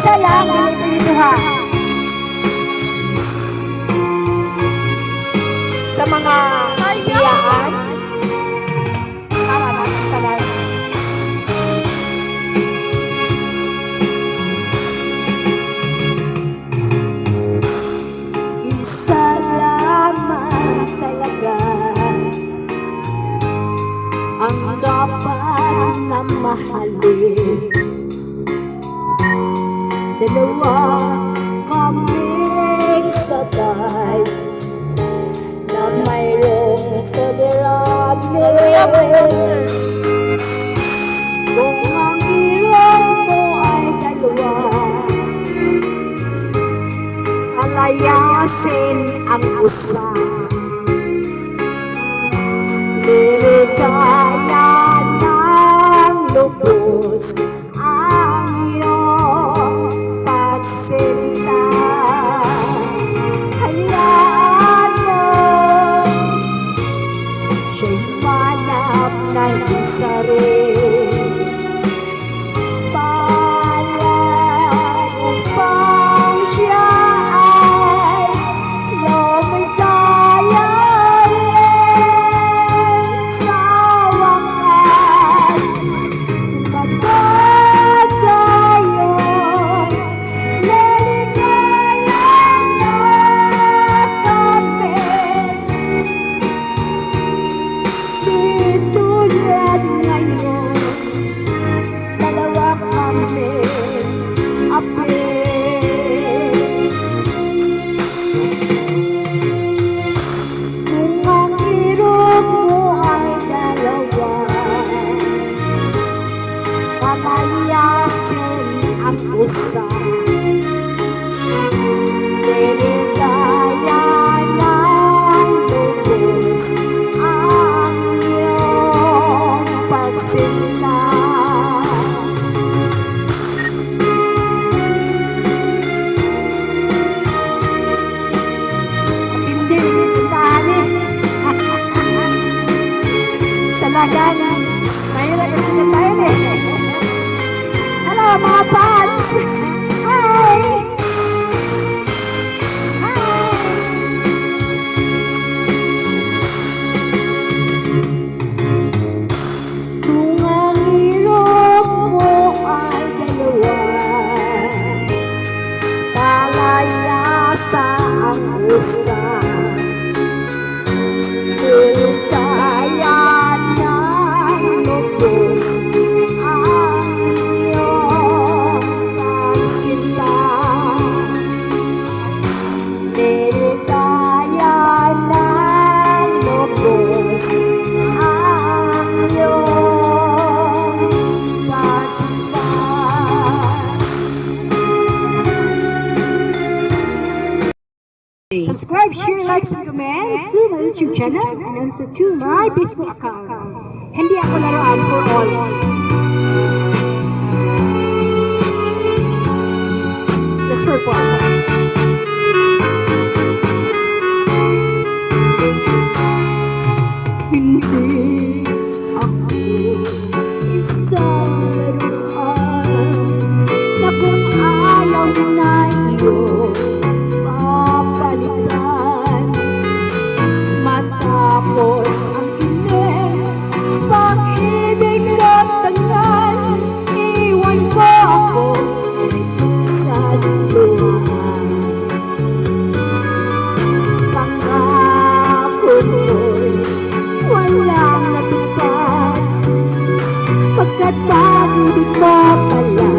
isa lang, pinipili ha. Sa mga tiyaan, para natin talaga. Isa lamang talaga ang dapat na mahalin. Dalawa kaming sabay na mayroong soliranin. Kung ang ilong mo ay dalawa, palayasin ang usa. Liligaya ng lubos ang iyong pagsinta. Hayaan mo siya'y manap ng isa rin. Palad upang siya ay lumigaya rin sa wakas. Magagayon, liligaya na kami. Ditulad ngayon, dalawa kami api. Kung ang irog mo ay dalawa, palayasin ang usa. Liligaya ng lubos ang iyong pagsinta. Hindi, pintahanin. Talagang mahirap na tayo eh. Hello mga fans! Hi! Hi! Kung ang ilong mo ay dalawa, palayasa ang usa. Liligaya ng lubos ang iyong pagsinta. Liligaya ng lubos ang iyong pagsinta. Subscribe, share, like, and comment to my YouTube channel and also to my Facebook account. Hindi ako laruan for all. Just for fun. Hindi ako isang laruan na kung ayaw na iyo papalitan. Matapos ang kilig, pag-ibig at tagal, iwan mo ako sa luha. Pangako mo'y walang natupad, pagkat pag-ibig mo pala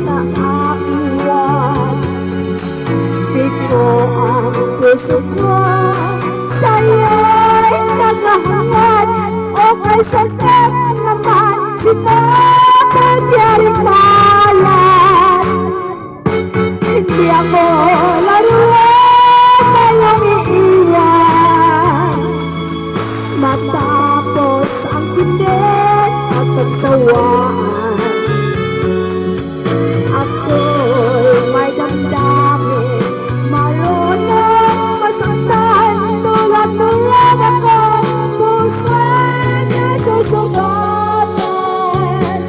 sa aking wag. Ito ang puso ko sa'yo'y naghahangad, o kay sasat naman si Pagyaring Bayan. Hindi ako laruan ngayong iiwan. Matapos ang pilit at pagsawaan, ako'y may damdamin, marunong masaktan. Tulad ako, puso'y nasusugatan.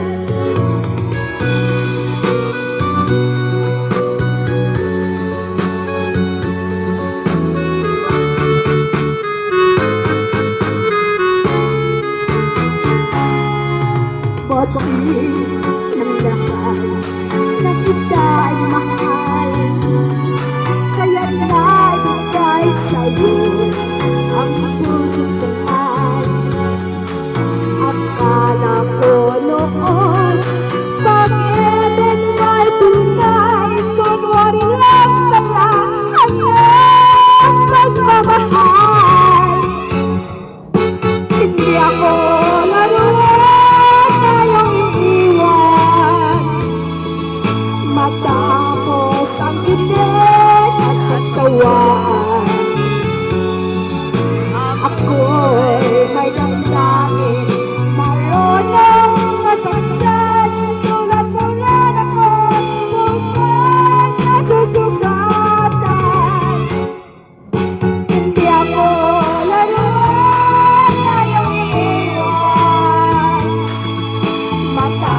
bata